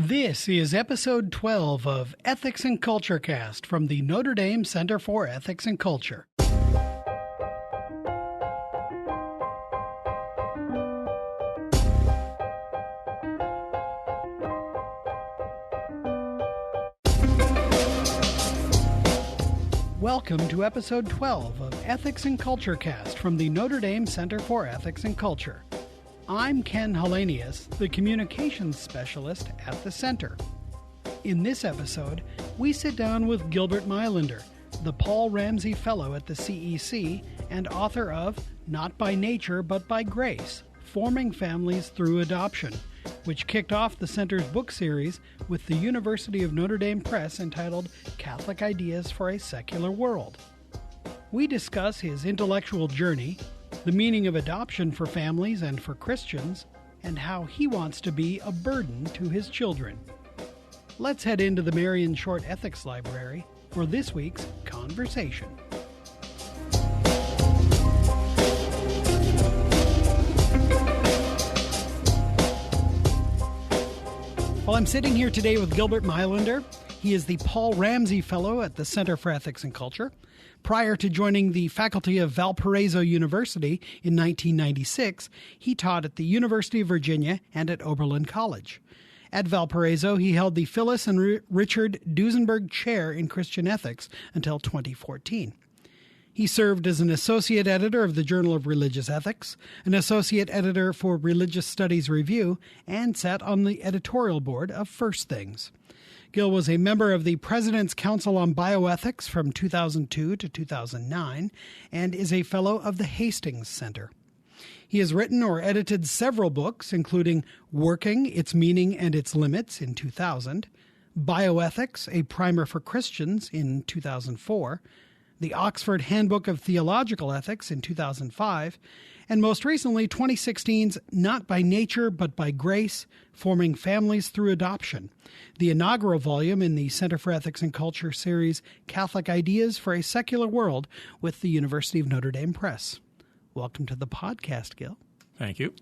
This is episode 12 of Ethics and Culture Cast from the Notre Dame Center for Ethics and Culture. Welcome to episode 12 of Ethics and Culture Cast from the Notre Dame Center for Ethics and Culture. I'm Ken Hellenius, the communications specialist at the center. In this episode, we sit down with Gilbert Meilaender, the Paul Ramsey Fellow at the CEC and author of Not by Nature but by Grace, Forming Families Through Adoption, which kicked off the center's book series with the University of Notre Dame Press entitled Catholic Ideas for a Secular World. We discuss his intellectual journey, the meaning of adoption for families and for Christians, and how he wants to be a burden to his children. Let's head into the Marion Short Ethics Library for this week's conversation. Well, I'm sitting here today with Gilbert Meilaender. He is the Paul Ramsey Fellow at the Center for Ethics and Culture. Prior to joining the faculty of Valparaiso University in 1996, he taught at the University of Virginia and at Oberlin College. At Valparaiso, he held the Phyllis and Richard Duesenberg Chair in Christian Ethics until 2014. He served as an associate editor of the Journal of Religious Ethics, an associate editor for Religious Studies Review, and sat on the editorial board of First Things. Gil was a member of the President's Council on Bioethics from 2002 to 2009 and is a fellow of the Hastings Center. He has written or edited several books, including Working, Its Meaning and Its Limits in 2000, Bioethics, A Primer for Christians in 2004, the Oxford Handbook of Theological Ethics in 2005, and most recently 2016's Not by Nature but by Grace, Forming Families Through Adoption, the inaugural volume in the Center for Ethics and Culture series Catholic Ideas for a Secular World with the University of Notre Dame Press. Welcome to the podcast, Gil. Thank you.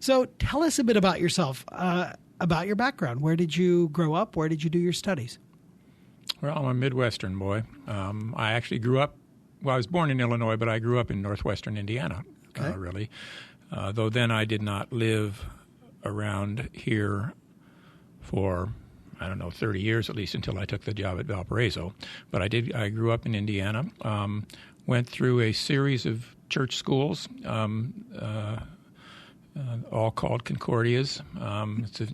So tell us a bit about yourself, about your background. Where did you grow up? Where did you do your studies? Well, I'm a Midwestern boy. I actually grew up, I was born in Illinois, but I grew up in northwestern Indiana, really. Though then I did not live around here for, 30 years at least until I took the job at Valparaiso. But I grew up in Indiana, went through a series of church schools, all called Concordias. It's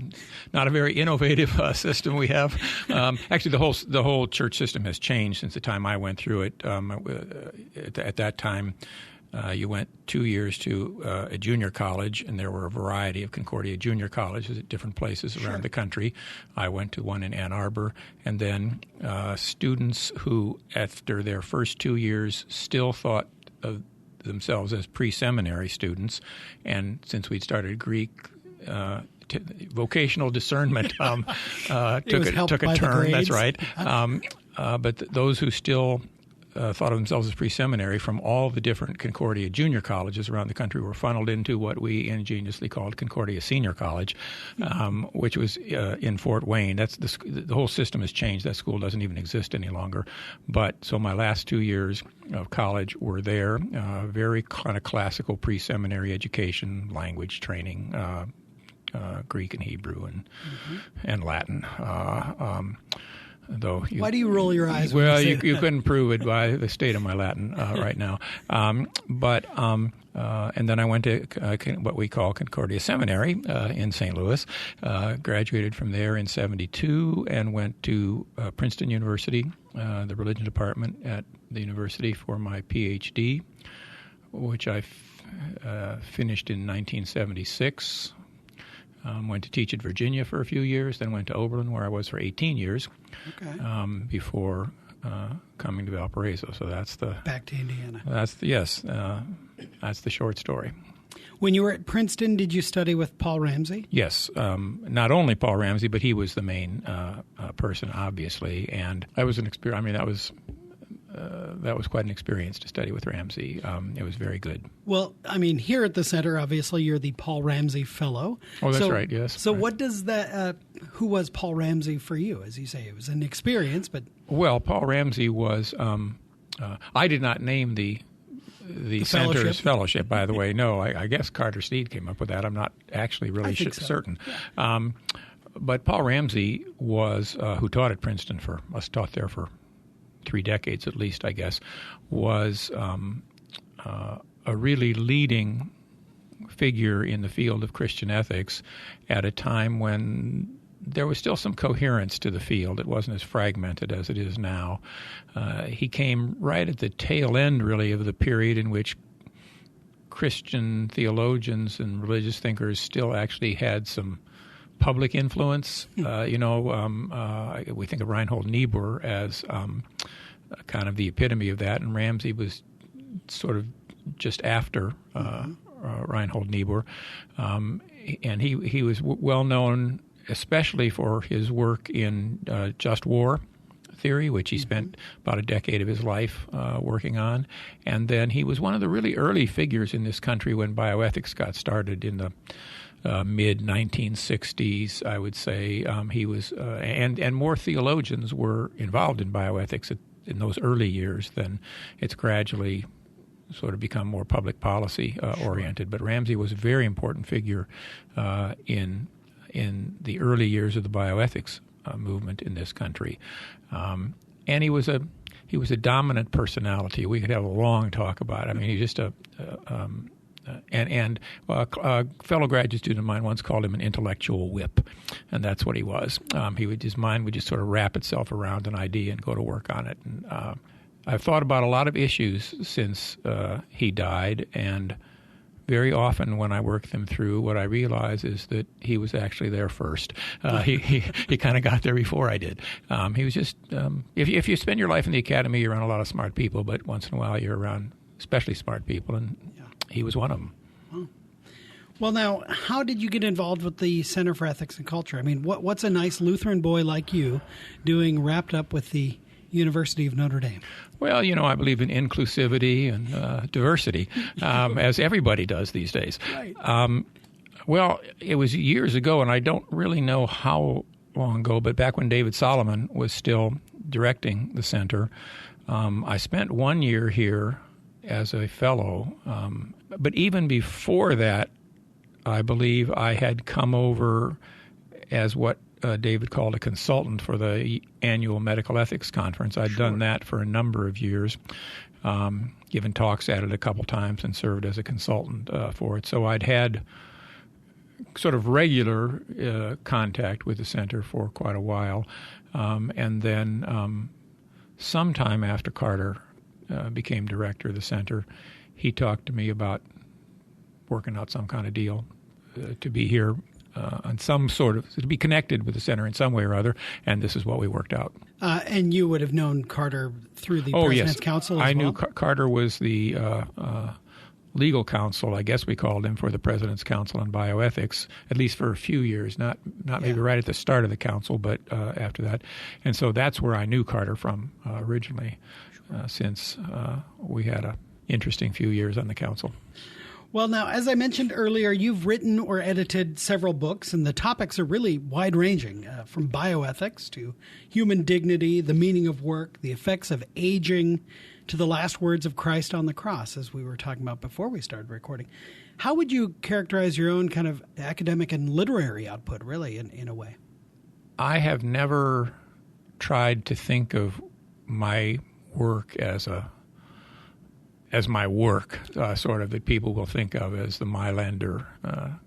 not a very innovative system we have. Actually, the whole church system has changed since the time I went through it. At that time, you went 2 years to a junior college, and there were a variety of Concordia junior colleges at different places around the country. I went to one in Ann Arbor, and then students who, after their first 2 years, still thought of themselves as pre-seminary students, and since we'd started Greek, vocational discernment took a turn. That's right. But those who still thought of themselves as pre-seminary from all the different Concordia junior colleges around the country were funneled into what we ingeniously called Concordia Senior College, which was in Fort Wayne. That's the whole system has changed. That school doesn't even exist any longer. But so my last 2 years of college were there, very kind of classical pre-seminary education, language training, Greek and Hebrew and Latin. Why do you roll your eyes? Well, you couldn't prove it by the state of my Latin right now. And then I went to what we call Concordia Seminary in St. Louis, graduated from there in 1972, and went to Princeton University, the religion department at the university for my PhD, which I finished in 1976. Went to teach at Virginia for a few years, then went to Oberlin, where I was for 18 years, before coming to Valparaiso. So that's back to Indiana. That's the short story. When you were at Princeton, did you study with Paul Ramsey? Yes, not only Paul Ramsey, but he was the main person, obviously. And that was an experience. I mean, that was that was quite an experience to study with Ramsey. It was very good. Well, I mean, here at the center, obviously, you're the Paul Ramsey Fellow. Oh, that's right, yes. So right. what does that, who was Paul Ramsey for you? As you say, it was an experience, but... Well, Paul Ramsey was, I did not name the center's fellowship, by the way. No, I guess Carter Steed came up with that. I'm not actually really certain. Yeah. But Paul Ramsey was, who taught at Princeton taught there for 3 decades at least, I guess, was a really leading figure in the field of Christian ethics at a time when there was still some coherence to the field. It wasn't as fragmented as it is now. He came right at the tail end, really, of the period in which Christian theologians and religious thinkers still actually had some public influence. We think of Reinhold Niebuhr as kind of the epitome of that, and Ramsey was sort of just after Reinhold Niebuhr. And he was well known especially for his work in just war theory, which he spent about a decade of his life working on. And then he was one of the really early figures in this country when bioethics got started in the mid-1960s, I would say. He was, and more theologians were involved in bioethics in those early years. Then it's gradually sort of become more public policy oriented. But Ramsey was a very important figure in the early years of the bioethics movement in this country, and he was a dominant personality. We could have a long talk about it. I mean, he's just a fellow graduate student of mine once called him an intellectual whip, and that's what he was. His mind would just sort of wrap itself around an idea and go to work on it. And I've thought about a lot of issues since he died, and very often when I work them through, what I realize is that he was actually there first. He kind of got there before I did. He was just, if you spend your life in the academy, you're around a lot of smart people, but once in a while you're around especially smart people, and he was one of them. Oh. Well, now, how did you get involved with the Center for Ethics and Culture? I mean, what's a nice Lutheran boy like you doing wrapped up with the University of Notre Dame? Well, I believe in inclusivity and diversity, as everybody does these days. Right. Well, it was years ago, and I don't really know how long ago, but back when David Solomon was still directing the center, I spent 1 year here as a fellow. But even before that, I believe I had come over as what David called a consultant for the annual medical ethics conference. I'd done that for a number of years, given talks at it a couple times and served as a consultant for it. So I'd had sort of regular contact with the center for quite a while. And then sometime after Carter became director of the center, he talked to me about working out some kind of deal to be here on some sort of, to be connected with the center in some way or other, and this is what we worked out. And you would have known Carter through the President's Council as well? I knew Carter was the legal counsel, I guess we called him, for the President's Council on Bioethics, at least for a few years, not maybe right at the start of the council, but after that. And so that's where I knew Carter from originally, since we had an interesting few years on the council. Well, now, as I mentioned earlier, you've written or edited several books, and the topics are really wide-ranging, from bioethics to human dignity, the meaning of work, the effects of aging, to the last words of Christ on the cross, as we were talking about before we started recording. How would you characterize your own kind of academic and literary output, really, in a way? I have never tried to think of my work as my work, sort of, that people will think of as the Meilaender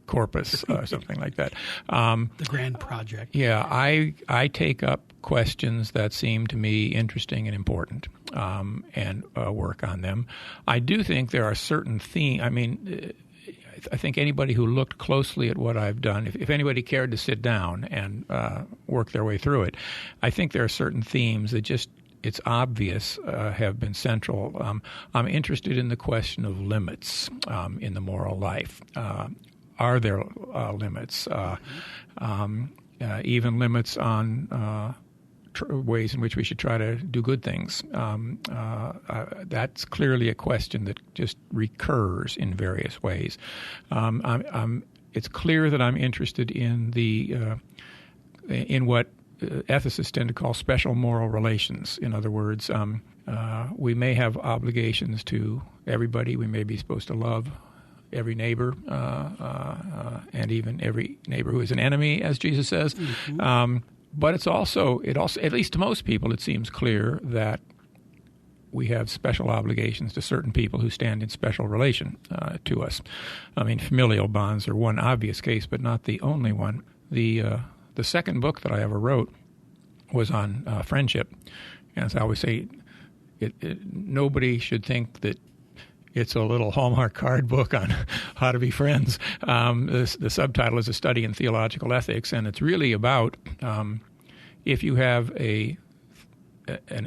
corpus, something like that. The grand project. Yeah, I take up questions that seem to me interesting and important, and work on them. I do think there are certain themes. I mean, I think anybody who looked closely at what I've done, if anybody cared to sit down and work their way through it, I think there are certain themes that just, it's obvious, have been central. I'm interested in the question of limits in the moral life. Are there limits? Even limits on ways in which we should try to do good things. That's clearly a question that just recurs in various ways. It's clear that I'm interested in in what ethicists tend to call special moral relations. In other words, we may have obligations to everybody. We may be supposed to love every neighbor, and even every neighbor who is an enemy, as Jesus says. Mm-hmm. But it also, at least to most people, it seems clear that we have special obligations to certain people who stand in special relation to us. I mean, familial bonds are one obvious case, but not the only one. The second book that I ever wrote was on friendship. And as I always say, nobody should think that it's a little Hallmark card book on how to be friends. The subtitle is A Study in Theological Ethics, and it's really about if you have an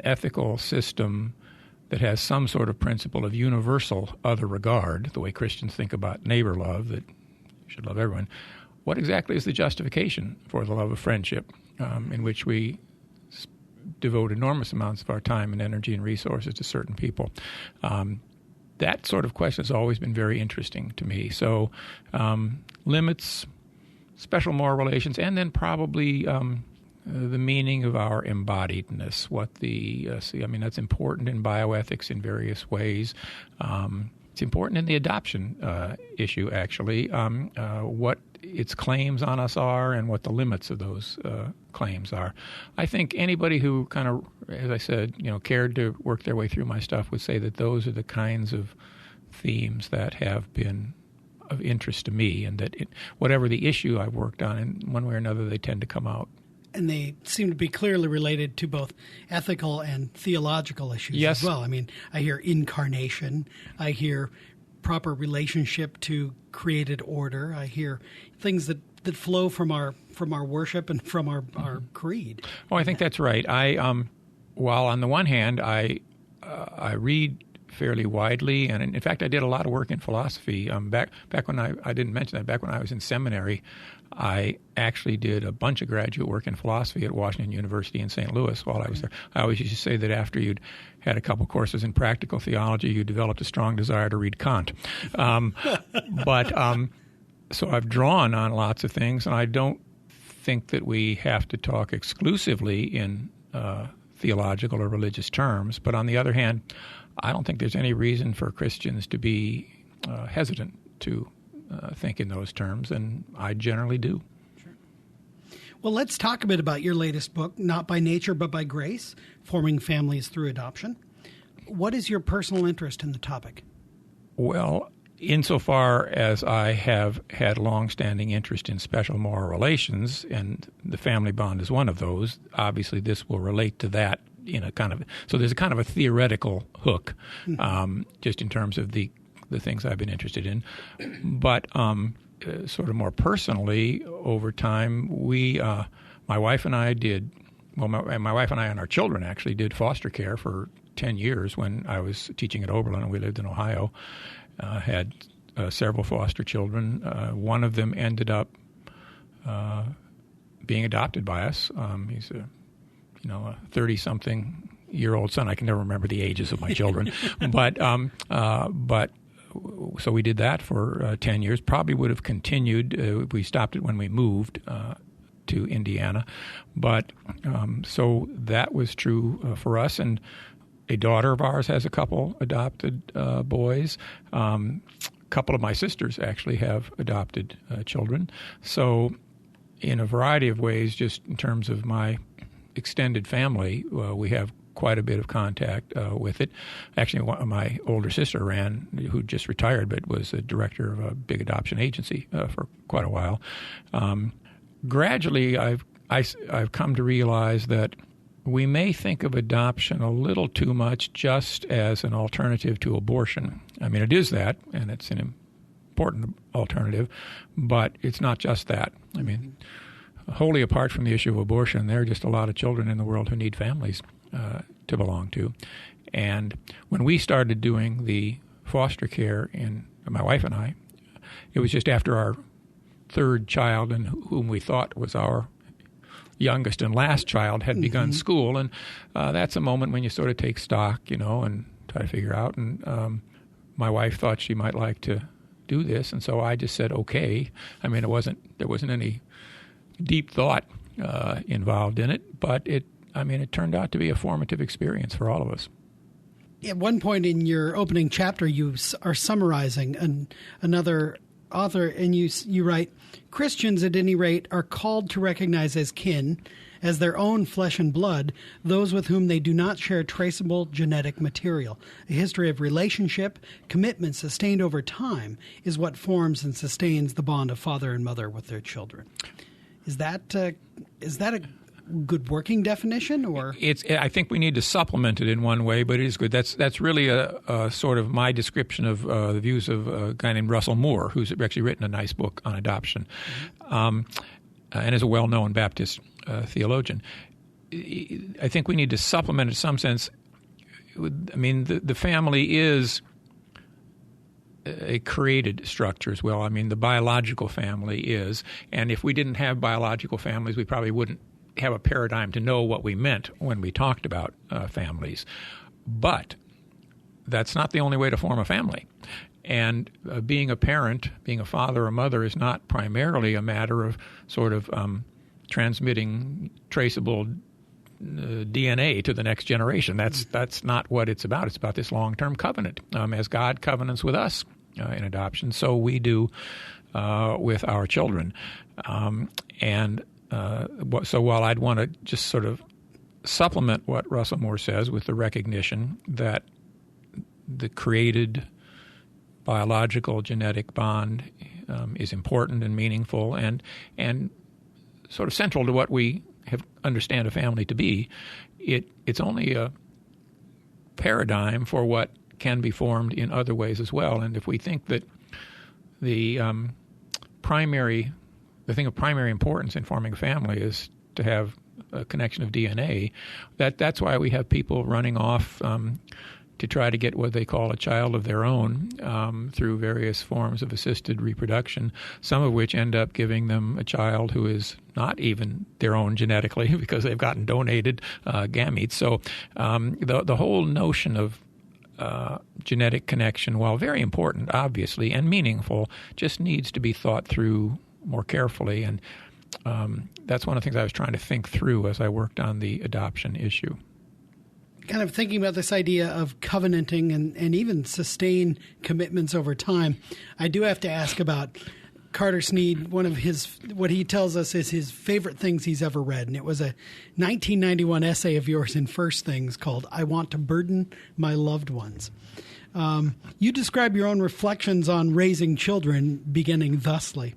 ethical system that has some sort of principle of universal other regard, the way Christians think about neighbor love, that you should love everyone, what exactly is the justification for the love of friendship, in which we devote enormous amounts of our time and energy and resources to certain people? That sort of question has always been very interesting to me. So limits, special moral relations, and then probably the meaning of our embodiedness. That's important in bioethics in various ways. It's important in the adoption issue, actually, what its claims on us are and what the limits of those claims are. I think anybody who kind of, as I said, cared to work their way through my stuff would say that those are the kinds of themes that have been of interest to me, and that whatever the issue I've worked on, in one way or another, they tend to come out. And they seem to be clearly related to both ethical and theological issues as well. I mean, I hear incarnation. I hear proper relationship to created order. I hear things that flow from our worship and from our creed. Well, I think that's right. While on the one hand, I read fairly widely, and in fact, I did a lot of work in philosophy. Back when I didn't mention that, back when I was in seminary, I actually did a bunch of graduate work in philosophy at Washington University in St. Louis while I was there. I always used to say that after you'd had a couple courses in practical theology, you developed a strong desire to read Kant. So I've drawn on lots of things, and I don't think that we have to talk exclusively in theological or religious terms. But on the other hand, I don't think there's any reason for Christians to be hesitant to think in those terms, and I generally do. Sure. Well, let's talk a bit about your latest book, Not by Nature but by Grace, Forming Families Through Adoption. What is your personal interest in the topic? Well, insofar as I have had longstanding interest in special moral relations, and the family bond is one of those, obviously this will relate to that in a kind of, so there's a kind of a theoretical hook, just in terms of the things I've been interested in. But sort of more personally, over time, my wife and I my wife and I and our children actually did foster care for 10 years when I was teaching at Oberlin and we lived in Ohio. Had several foster children. One of them ended up being adopted by us. He's a 30-something-year-old son. I can never remember the ages of my children, but so we did that for 10 years. Probably would have continued. We stopped it when we moved to Indiana, but so that was true for us. And a daughter of ours has a couple adopted boys. A couple of my sisters actually have adopted children. So in a variety of ways, just in terms of my extended family, we have quite a bit of contact with it. Actually, my older sister, who just retired, but was a director of a big adoption agency for quite a while. Gradually, I've come to realize that we may think of adoption a little too much just as an alternative to abortion. I mean, it is that, and it's an important alternative, but it's not just that. I mean, wholly apart from the issue of abortion, there are just a lot of children in the world who need families to belong to. And when we started doing the foster care, my wife and I, it was just after our third child, and whom we thought was our youngest and last child had begun school, and that's a moment when you sort of take stock, and try to figure out. And my wife thought she might like to do this, and so I just said okay. I mean, there wasn't any deep thought involved in it, but it turned out to be a formative experience for all of us. At one point in your opening chapter, you are summarizing another author, and you write, Christians, at any rate, are called to recognize as kin, as their own flesh and blood, those with whom they do not share traceable genetic material. A history of relationship, commitment sustained over time, is what forms and sustains the bond of father and mother with their children. Is that a good working definition, or I think we need to supplement it in one way, but it is good. That's really a sort of my description of the views of a guy named Russell Moore, who's actually written a nice book on adoption, and is a well-known Baptist theologian. I think we need to supplement it in some sense. I mean, the family is a created structure as well. I mean, the biological family is, and if we didn't have biological families, we probably wouldn't have a paradigm to know what we meant when we talked about families. But that's not the only way to form a family. And being a parent, being a father or mother, is not primarily a matter of sort of transmitting traceable DNA to the next generation. That's not what it's about. It's about this long-term covenant. As God covenants with us in adoption, so we do with our children. So while I'd want to just sort of supplement what Russell Moore says with the recognition that the created biological genetic bond is important and meaningful and sort of central to what we understand a family to be, it's only a paradigm for what can be formed in other ways as well. And if we think that the thing of primary importance in forming a family is to have a connection of DNA, that's why we have people running off to try to get what they call a child of their own through various forms of assisted reproduction, some of which end up giving them a child who is not even their own genetically because they've gotten donated gametes. So the whole notion of genetic connection, while very important, obviously, and meaningful, just needs to be thought through more carefully. And that's one of the things I was trying to think through as I worked on the adoption issue. Kind of thinking about this idea of covenanting and even sustain commitments over time, I do have to ask about Carter Snead. One of what he tells us is his favorite things he's ever read, and it was a 1991 essay of yours in First Things called "I Want to Burden My Loved Ones." You describe your own reflections on raising children beginning thusly.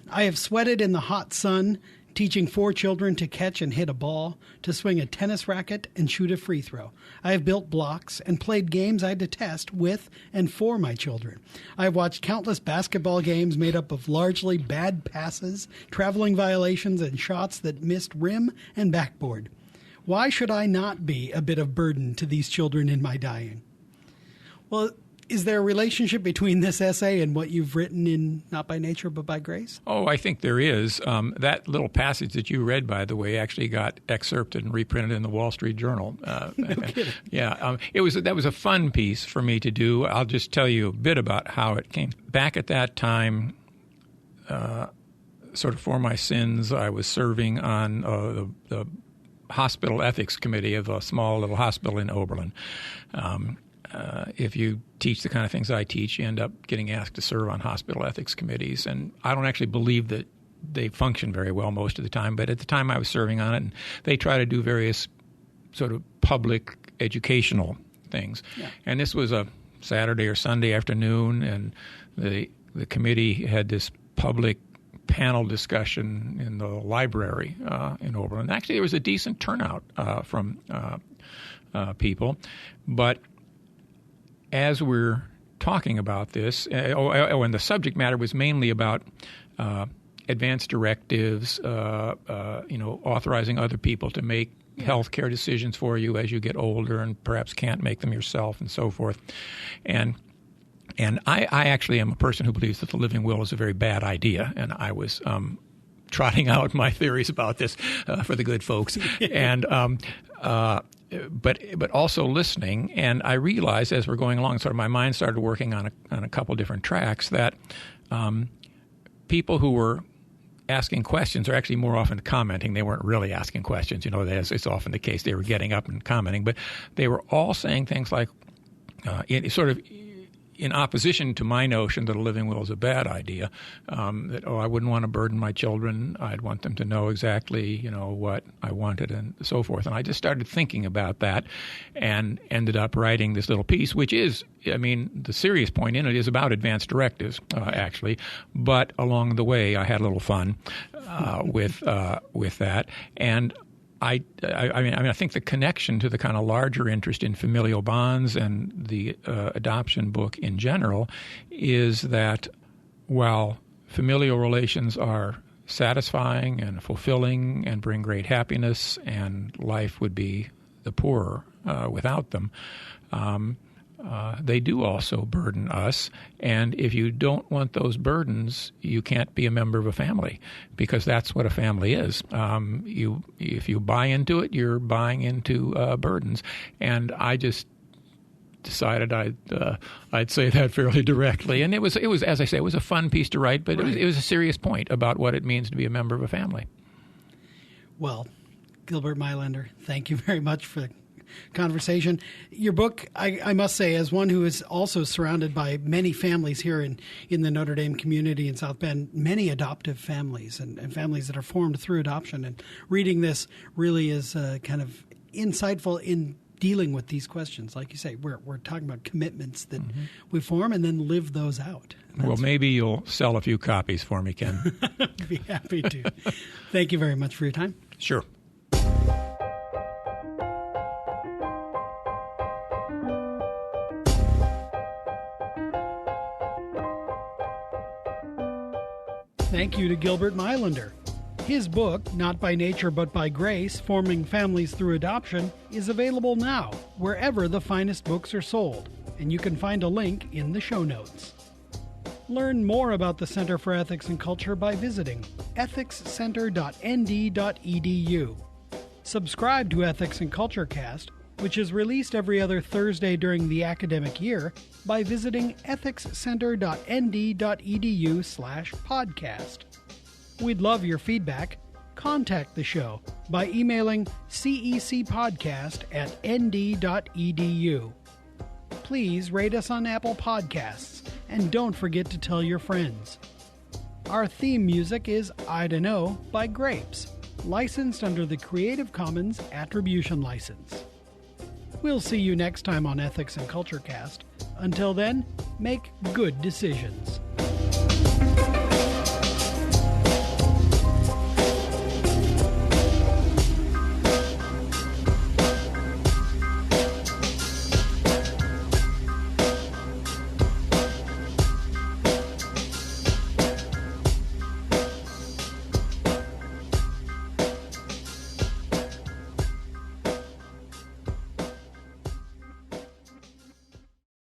I have sweated in the hot sun, teaching 4 children to catch and hit a ball, to swing a tennis racket and shoot a free throw. I have built blocks and played games I detest with and for my children. I have watched countless basketball games made up of largely bad passes, traveling violations, and shots that missed rim and backboard. Why should I not be a bit of burden to these children in my dying? Well, is there a relationship between this essay and what you've written in Not by Nature, but by Grace? Oh, I think there is. That little passage that you read, by the way, actually got excerpted and reprinted in the Wall Street Journal. No kidding. Yeah, that was a fun piece for me to do. I'll just tell you a bit about how it came. Back at that time, sort of for my sins, I was serving on the hospital ethics committee of a small little hospital in Oberlin. If you teach the kind of things I teach, you end up getting asked to serve on hospital ethics committees. And I don't actually believe that they function very well most of the time, but at the time I was serving on it, and they try to do various sort of public educational things. Yeah. And this was a Saturday or Sunday afternoon, and the committee had this public panel discussion in the library in Oberlin. Actually, there was a decent turnout from people, but as we're talking about this, and the subject matter was mainly about advanced directives, authorizing other people to make health care decisions for you as you get older and perhaps can't make them yourself and so forth. And I actually am a person who believes that the living will is a very bad idea, and I was trotting out my theories about this for the good folks, and but also listening. And I realized as we're going along, sort of my mind started working on a couple different tracks that people who were asking questions are actually more often commenting. They weren't really asking questions. As it's often the case. They were getting up and commenting, but they were all saying things like, in opposition to my notion that a living will is a bad idea, that, I wouldn't want to burden my children. I'd want them to know exactly, what I wanted and so forth. And I just started thinking about that and ended up writing this little piece, which is, the serious point in it is about advanced directives, actually. But along the way, I had a little fun with that. And I think the connection to the kind of larger interest in familial bonds and the adoption book in general is that while familial relations are satisfying and fulfilling and bring great happiness, and life would be the poorer without them, they do also burden us. And if you don't want those burdens, you can't be a member of a family, because that's what a family is. If you buy into it, you're buying into burdens. And I just decided I'd say that fairly directly. And it was as I say, it was a fun piece to write, but it was a serious point about what it means to be a member of a family. Well, Gilbert Meilaender, thank you very much for the conversation. Your book, I must say, as one who is also surrounded by many families here in the Notre Dame community in South Bend, many adoptive families and families that are formed through adoption. And reading this really is kind of insightful in dealing with these questions. Like you say, we're talking about commitments that we form and then live those out. Well, maybe you'll sell a few copies for me, Ken. I'd be happy to. Thank you very much for your time. Sure. Thank you to Gilbert Meilaender. His book, Not by Nature but by Grace, Forming Families Through Adoption, is available now wherever the finest books are sold, and you can find a link in the show notes. Learn more about the Center for Ethics and Culture by visiting ethicscenter.nd.edu. Subscribe to Ethics and Culture Cast, which is released every other Thursday during the academic year, by visiting ethicscenter.nd.edu/podcast. We'd love your feedback. Contact the show by emailing cecpodcast@nd.edu. Please rate us on Apple Podcasts, and don't forget to tell your friends. Our theme music is I Dunno by Grapes, licensed under the Creative Commons Attribution License. We'll see you next time on Ethics and Culture Cast. Until then, make good decisions.